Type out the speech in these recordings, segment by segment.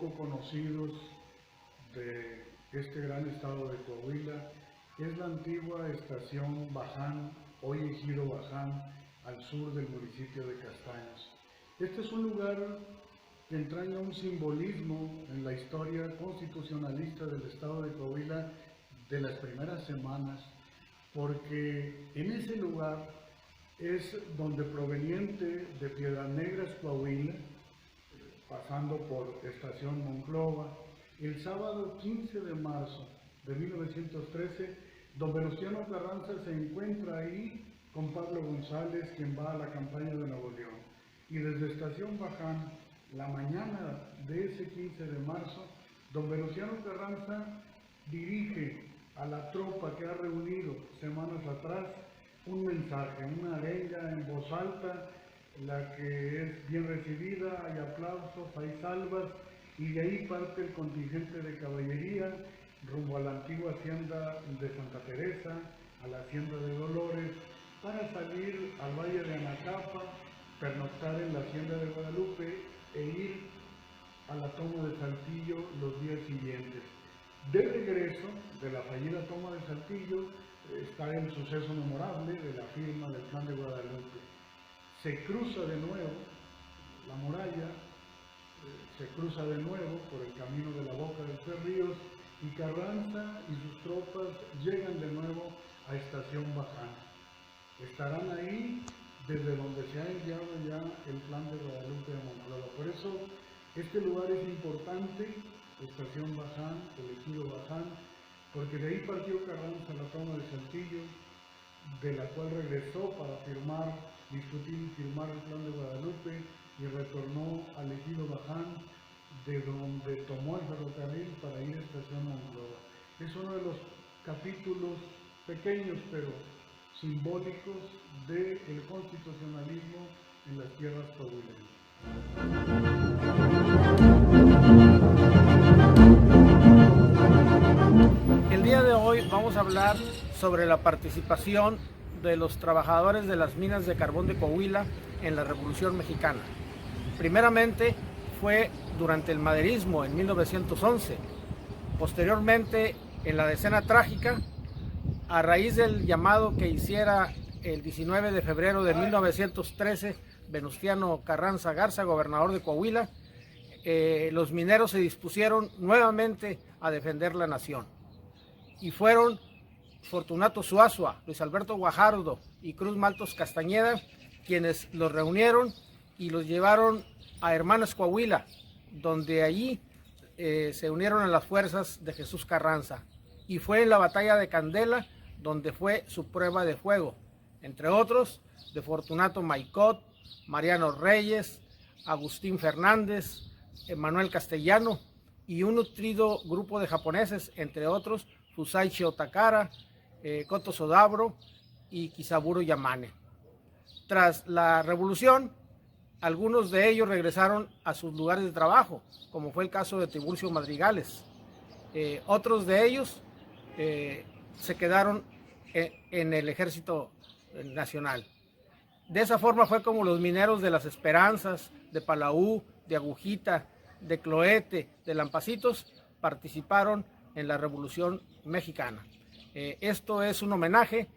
poco conocidos de este gran estado de Coahuila es la antigua estación Baján, hoy ejido Baján, al sur del municipio de Castaños. Este es un lugar que entraña un simbolismo en la historia constitucionalista del estado de Coahuila de las primeras semanas, porque en ese lugar es donde, proveniente de Piedras Negras, Coahuila, pasando por Estación Monclova, el sábado 15 de marzo de 1913, don Venustiano Carranza se encuentra ahí con Pablo González, quien va a la campaña de Nuevo León. Y desde Estación Baján, la mañana de ese 15 de marzo, don Venustiano Carranza dirige a la tropa que ha reunido semanas atrás un mensaje, una arenga en voz alta, la que es bien recibida, hay aplausos, hay salvas, y de ahí parte el contingente de caballería rumbo a la antigua hacienda de Santa Teresa, a la hacienda de Dolores, para salir al valle de Anacapa, pernoctar en la hacienda de Guadalupe e ir a la toma de Saltillo los días siguientes. De regreso de la fallida toma de Saltillo está el suceso memorable de la firma del Plan de Guadalupe. Se cruza de nuevo la muralla, se cruza de nuevo por el camino de la Boca del Tres Ríos, y Carranza y sus tropas llegan de nuevo a Estación Baján. Estarán ahí desde donde se ha enviado ya el Plan de Guadalupe a Monclova. Por eso este lugar es importante, Estación Baján, el ejido Baján, porque de ahí partió Carranza a la toma de Saltillo, de la cual regresó para discutir y firmar el Plan de Guadalupe, y retornó al ejido Baján, de donde tomó el ferrocarril para ir a Estación Monclova. Es uno de los capítulos pequeños pero simbólicos del constitucionalismo en las tierras coahuilenses. El día de hoy vamos a hablar sobre la participación de los trabajadores de las minas de carbón de Coahuila en la Revolución Mexicana. Primeramente fue durante el maderismo en 1911, posteriormente en la Decena Trágica, a raíz del llamado que hiciera el 19 de febrero de 1913 Venustiano Carranza Garza, gobernador de Coahuila, los mineros se dispusieron nuevamente a defender la nación. Y fueron Fortunato Suazua, Luis Alberto Guajardo y Cruz Maltos Castañeda quienes los reunieron y los llevaron a Hermanas Coahuila, donde allí se unieron a las fuerzas de Jesús Carranza. Y fue en la batalla de Candela donde fue su prueba de fuego, entre otros de Fortunato Maicot, Mariano Reyes, Agustín Fernández, Manuel Castellano y un nutrido grupo de japoneses, entre otros Fusaichi Otakara, Koto Sodabro y Kisaburo Yamane. Tras la revolución, algunos de ellos regresaron a sus lugares de trabajo, como fue el caso de Tiburcio Madrigales. Otros de ellos se quedaron en el Ejército Nacional. De esa forma fue como los mineros de Las Esperanzas, de Palau, de Agujita, de Cloete, de Lampacitos, participaron en la Revolución Mexicana. Esto es un homenaje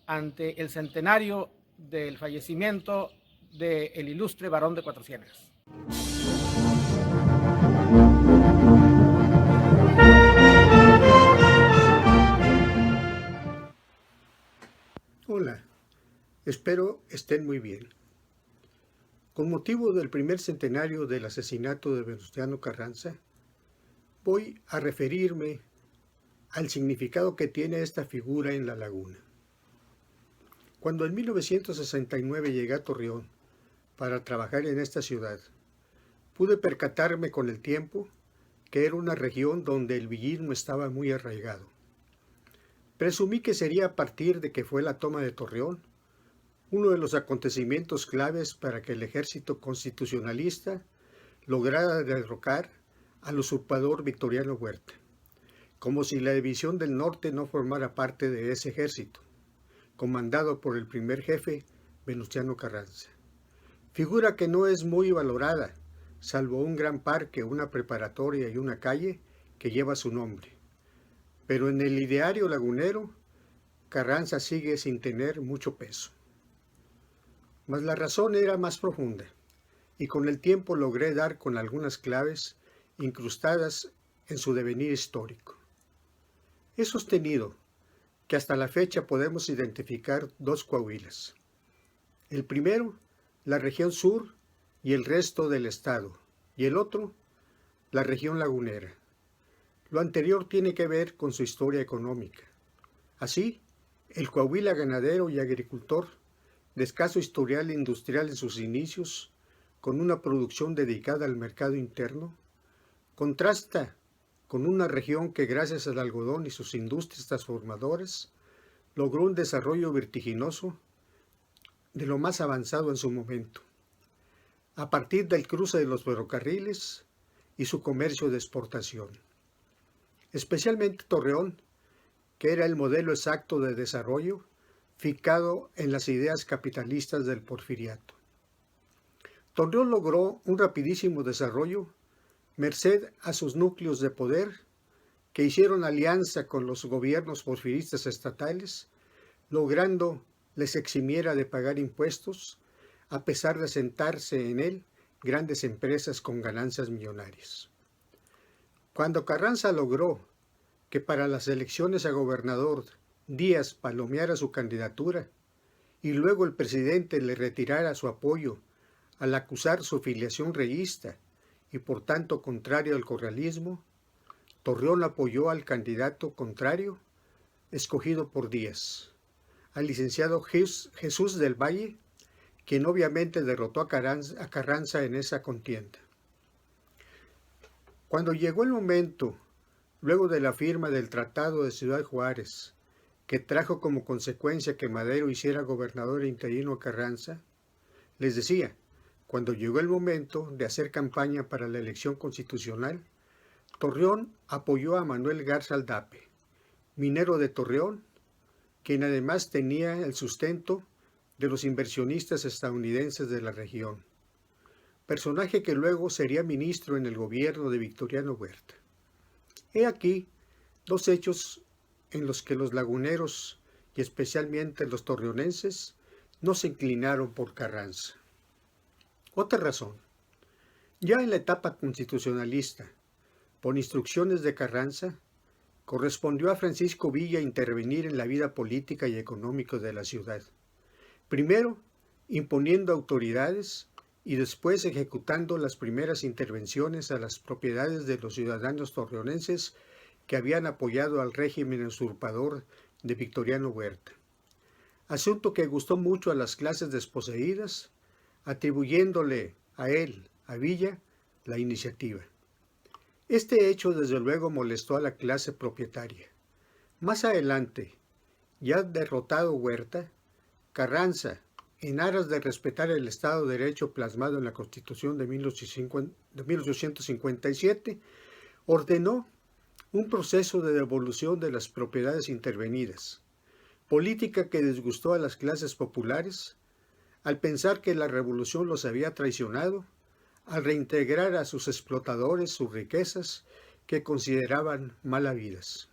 ante el centenario del fallecimiento del ilustre Barón de Cuatro Ciénegas. Hola, espero estén muy bien. Con motivo del primer centenario del asesinato de Venustiano Carranza, voy a referirme al significado que tiene esta figura en la laguna. Cuando en 1969 llegué a Torreón para trabajar en esta ciudad, pude percatarme con el tiempo que era una región donde el villismo estaba muy arraigado. Presumí que sería a partir de que fue la toma de Torreón, uno de los acontecimientos claves para que el ejército constitucionalista lograra derrocar al usurpador Victoriano Huerta, como si la división del norte no formara parte de ese ejército, comandado por el primer jefe, Venustiano Carranza. Figura que no es muy valorada, salvo un gran parque, una preparatoria y una calle que lleva su nombre. Pero en el ideario lagunero, Carranza sigue sin tener mucho peso. Mas la razón era más profunda, y con el tiempo logré dar con algunas claves incrustadas en su devenir histórico. He sostenido que hasta la fecha podemos identificar dos Coahuilas. El primero, la región sur y el resto del estado, y el otro, la región lagunera. Lo anterior tiene que ver con su historia económica. Así, el Coahuila ganadero y agricultor, de escaso historial industrial en sus inicios, con una producción dedicada al mercado interno, contrasta con una región que gracias al algodón y sus industrias transformadoras logró un desarrollo vertiginoso de lo más avanzado en su momento, a partir del cruce de los ferrocarriles y su comercio de exportación. Especialmente Torreón, que era el modelo exacto de desarrollo fincado en las ideas capitalistas del porfiriato. Torreón logró un rapidísimo desarrollo merced a sus núcleos de poder que hicieron alianza con los gobiernos porfiristas estatales, logrando les eximiera de pagar impuestos, a pesar de asentarse en él grandes empresas con ganancias millonarias. Cuando Carranza logró que para las elecciones a gobernador Díaz palomeara su candidatura y luego el presidente le retirara su apoyo al acusar su filiación reísta y por tanto contrario al correalismo, Torreón apoyó al candidato contrario escogido por Díaz, al licenciado Jesús del Valle, quien obviamente derrotó a Carranza en esa contienda. Cuando llegó el momento, luego de la firma del Tratado de Ciudad Juárez, que trajo como consecuencia que Madero hiciera gobernador interino a Carranza, les decía, cuando llegó el momento de hacer campaña para la elección constitucional, Torreón apoyó a Manuel Garza Aldape, minero de Torreón, quien además tenía el sustento de los inversionistas estadounidenses de la región, personaje que luego sería ministro en el gobierno de Victoriano Huerta. He aquí dos hechos en los que los laguneros y especialmente los torreonenses no se inclinaron por Carranza. Otra razón. Ya en la etapa constitucionalista, por instrucciones de Carranza, correspondió a Francisco Villa intervenir en la vida política y económica de la ciudad. Primero, imponiendo autoridades y después ejecutando las primeras intervenciones a las propiedades de los ciudadanos torreonenses que habían apoyado al régimen usurpador de Victoriano Huerta. Asunto que gustó mucho a las clases desposeídas, atribuyéndole a él, a Villa, la iniciativa. Este hecho desde luego molestó a la clase propietaria. Más adelante, ya derrotado Huerta, Carranza, en aras de respetar el Estado de Derecho plasmado en la Constitución de 1857, ordenó un proceso de devolución de las propiedades intervenidas, política que disgustó a las clases populares, al pensar que la revolución los había traicionado, al reintegrar a sus explotadores sus riquezas que consideraban mal habidas.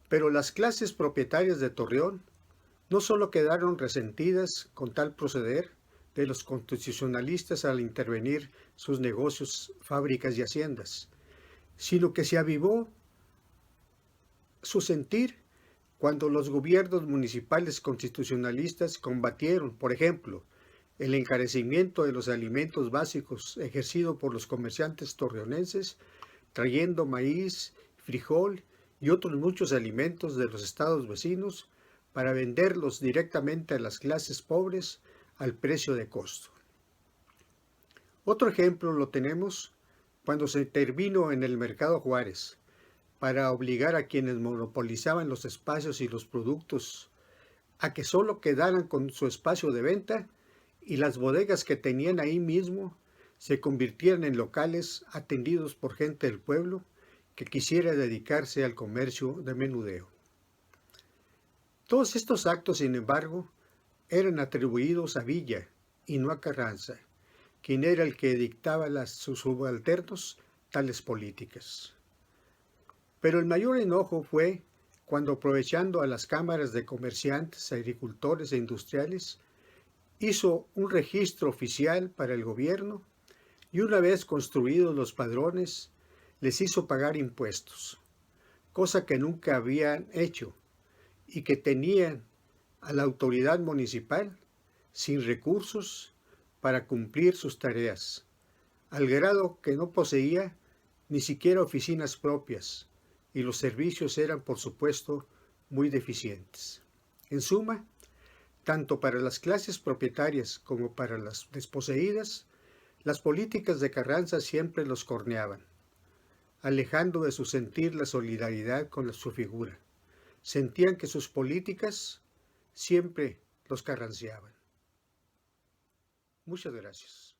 Pero las clases propietarias de Torreón no solo quedaron resentidas con tal proceder de los constitucionalistas al intervenir sus negocios, fábricas y haciendas, sino que se avivó su sentir cuando los gobiernos municipales constitucionalistas combatieron, por ejemplo, el encarecimiento de los alimentos básicos ejercido por los comerciantes torreonenses, trayendo maíz, frijol y otros muchos alimentos de los estados vecinos para venderlos directamente a las clases pobres al precio de costo. Otro ejemplo lo tenemos cuando se intervino en el Mercado Juárez para obligar a quienes monopolizaban los espacios y los productos a que solo quedaran con su espacio de venta y las bodegas que tenían ahí mismo se convirtieran en locales atendidos por gente del pueblo que quisiera dedicarse al comercio de menudeo. Todos estos actos, sin embargo, eran atribuidos a Villa y no a Carranza, quien era el que dictaba a sus subalternos tales políticas. Pero el mayor enojo fue cuando, aprovechando a las cámaras de comerciantes, agricultores e industriales, hizo un registro oficial para el gobierno y, una vez construidos los padrones, les hizo pagar impuestos, cosa que nunca habían hecho y que tenían a la autoridad municipal sin recursos para cumplir sus tareas, al grado que no poseía ni siquiera oficinas propias, y los servicios eran, por supuesto, muy deficientes. En suma, tanto para las clases propietarias como para las desposeídas, las políticas de Carranza siempre los corneaban, alejando de su sentir la solidaridad con su figura. Sentían que sus políticas siempre los carranceaban. Muchas gracias.